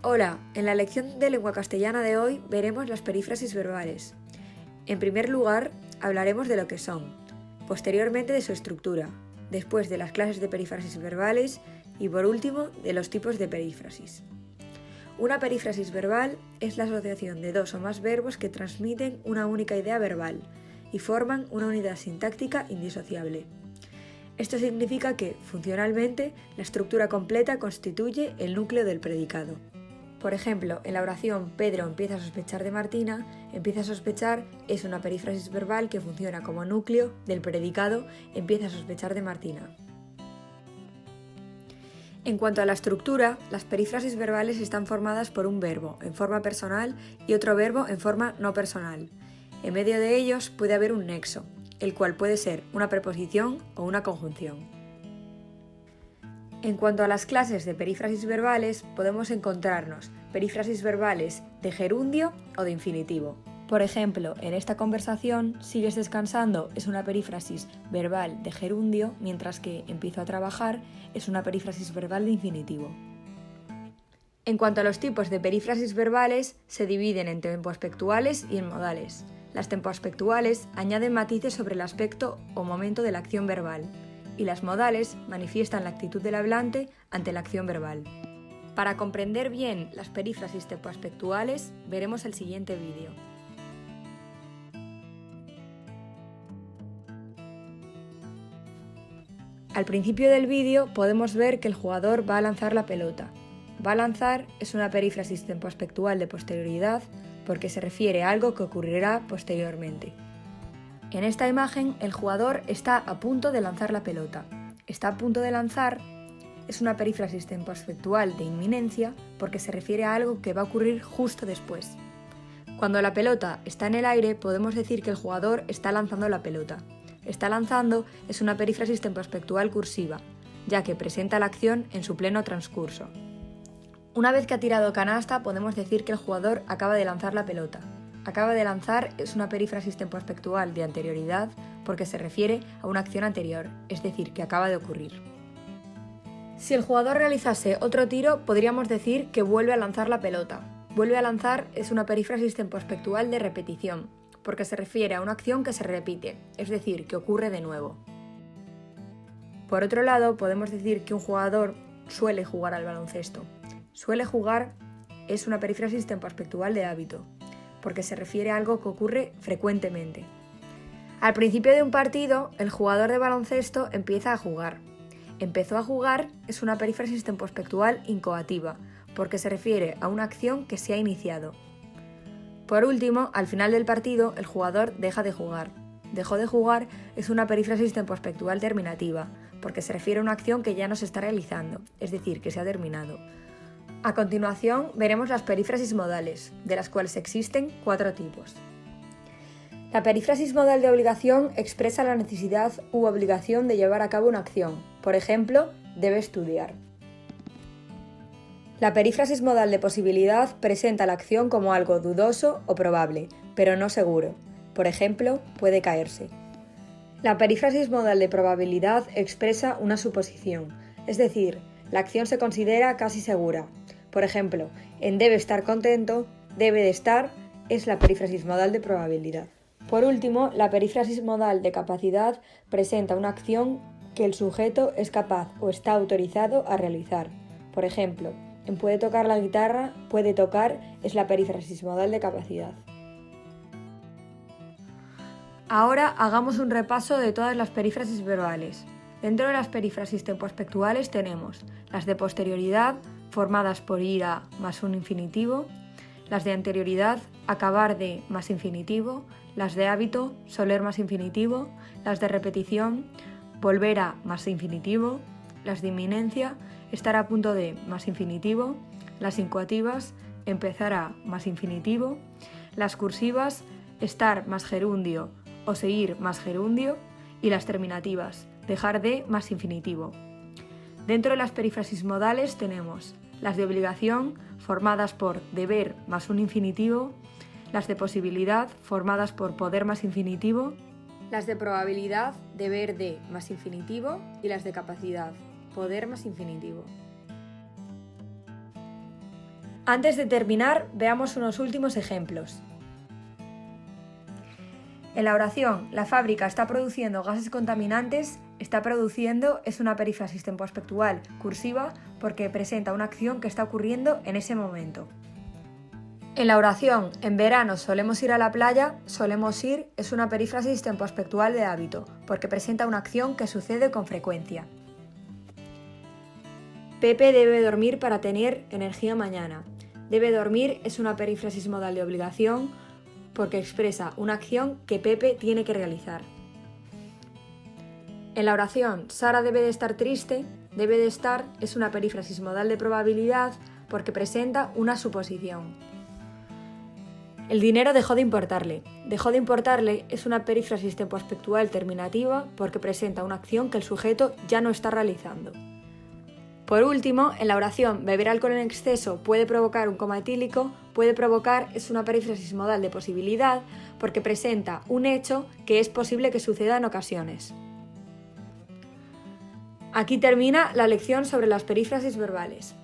Hola, en la lección de lengua castellana de hoy veremos las perífrasis verbales. En primer lugar, hablaremos de lo que son, posteriormente de su estructura, después de las clases de perífrasis verbales y por último de los tipos de perífrasis. Una perífrasis verbal es la asociación de dos o más verbos que transmiten una única idea verbal y forman una unidad sintáctica indisociable. Esto significa que, funcionalmente, la estructura completa constituye el núcleo del predicado. Por ejemplo, en la oración Pedro empieza a sospechar de Martina, empieza a sospechar es una perífrasis verbal que funciona como núcleo del predicado empieza a sospechar de Martina. En cuanto a la estructura, las perífrasis verbales están formadas por un verbo en forma personal y otro verbo en forma no personal. En medio de ellos puede haber un nexo, el cual puede ser una preposición o una conjunción. En cuanto a las clases de perífrasis verbales, podemos encontrarnos perífrasis verbales de gerundio o de infinitivo. Por ejemplo, en esta conversación, sigues descansando es una perífrasis verbal de gerundio, mientras que empiezo a trabajar es una perífrasis verbal de infinitivo. En cuanto a los tipos de perífrasis verbales, se dividen en tempoaspectuales y en modales. Las tempoaspectuales añaden matices sobre el aspecto o momento de la acción verbal, y las modales manifiestan la actitud del hablante ante la acción verbal. Para comprender bien las perífrasis tempoaspectuales, veremos el siguiente vídeo. Al principio del vídeo podemos ver que el jugador va a lanzar la pelota. Va a lanzar es una perífrasis tempoaspectual de posterioridad porque se refiere a algo que ocurrirá posteriormente. En esta imagen, el jugador está a punto de lanzar la pelota. Está a punto de lanzar es una perífrasis tempoaspectual de inminencia porque se refiere a algo que va a ocurrir justo después. Cuando la pelota está en el aire, podemos decir que el jugador está lanzando la pelota. Está lanzando es una perífrasis tempoaspectual cursiva, ya que presenta la acción en su pleno transcurso. Una vez que ha tirado canasta, podemos decir que el jugador acaba de lanzar la pelota. Acaba de lanzar es una perífrasis tempoaspectual de anterioridad porque se refiere a una acción anterior, es decir, que acaba de ocurrir. Si el jugador realizase otro tiro, podríamos decir que vuelve a lanzar la pelota. Vuelve a lanzar es una perífrasis tempoaspectual de repetición, porque se refiere a una acción que se repite, es decir, que ocurre de nuevo. Por otro lado, podemos decir que un jugador suele jugar al baloncesto. Suele jugar es una perífrasis tempoaspectual de hábito, porque se refiere a algo que ocurre frecuentemente. Al principio de un partido, el jugador de baloncesto empieza a jugar. Empezó a jugar es una perífrasis tempoaspectual incoativa, porque se refiere a una acción que se ha iniciado. Por último, al final del partido, el jugador deja de jugar. Dejó de jugar es una perífrasis tempoaspectual terminativa, porque se refiere a una acción que ya no se está realizando, es decir, que se ha terminado. A continuación, veremos las perífrasis modales, de las cuales existen 4 tipos. La perífrasis modal de obligación expresa la necesidad u obligación de llevar a cabo una acción. Por ejemplo, debe estudiar. La perífrasis modal de posibilidad presenta la acción como algo dudoso o probable, pero no seguro. Por ejemplo, puede caerse. La perífrasis modal de probabilidad expresa una suposición, es decir, la acción se considera casi segura. Por ejemplo, en debe estar contento, debe de estar es la perífrasis modal de probabilidad. Por último, la perífrasis modal de capacidad presenta una acción que el sujeto es capaz o está autorizado a realizar. Por ejemplo, en puede tocar la guitarra, puede tocar es la perífrasis modal de capacidad. Ahora hagamos un repaso de todas las perífrasis verbales. Dentro de las perífrasis tempoaspectuales tenemos las de posterioridad, formadas por ir a más un infinitivo, las de anterioridad, acabar de más infinitivo, las de hábito, soler más infinitivo, las de repetición, volver a más infinitivo, las de inminencia, estar a punto de más infinitivo, las incoativas, empezar a más infinitivo, las cursivas, estar más gerundio o seguir más gerundio, y las terminativas, dejar de más infinitivo. Dentro de las perífrasis modales tenemos las de obligación, formadas por deber más un infinitivo, las de posibilidad, formadas por poder más infinitivo, las de probabilidad, deber de más infinitivo, y las de capacidad, poder más infinitivo. Antes de terminar, veamos unos últimos ejemplos. En la oración, la fábrica está produciendo gases contaminantes, está produciendo es una perífrasis tempoaspectual cursiva porque presenta una acción que está ocurriendo en ese momento. En la oración, en verano solemos ir a la playa, solemos ir es una perífrasis tempoaspectual de hábito porque presenta una acción que sucede con frecuencia. Pepe debe dormir para tener energía mañana. Debe dormir es una perífrasis modal de obligación porque expresa una acción que Pepe tiene que realizar. En la oración, Sara debe de estar triste, debe de estar es una perífrasis modal de probabilidad porque presenta una suposición. El dinero dejó de importarle. Dejó de importarle es una perífrasis tempoaspectual terminativa porque presenta una acción que el sujeto ya no está realizando. Por último, en la oración, beber alcohol en exceso puede provocar un coma etílico, puede provocar es una perífrasis modal de posibilidad porque presenta un hecho que es posible que suceda en ocasiones. Aquí termina la lección sobre las perífrasis verbales.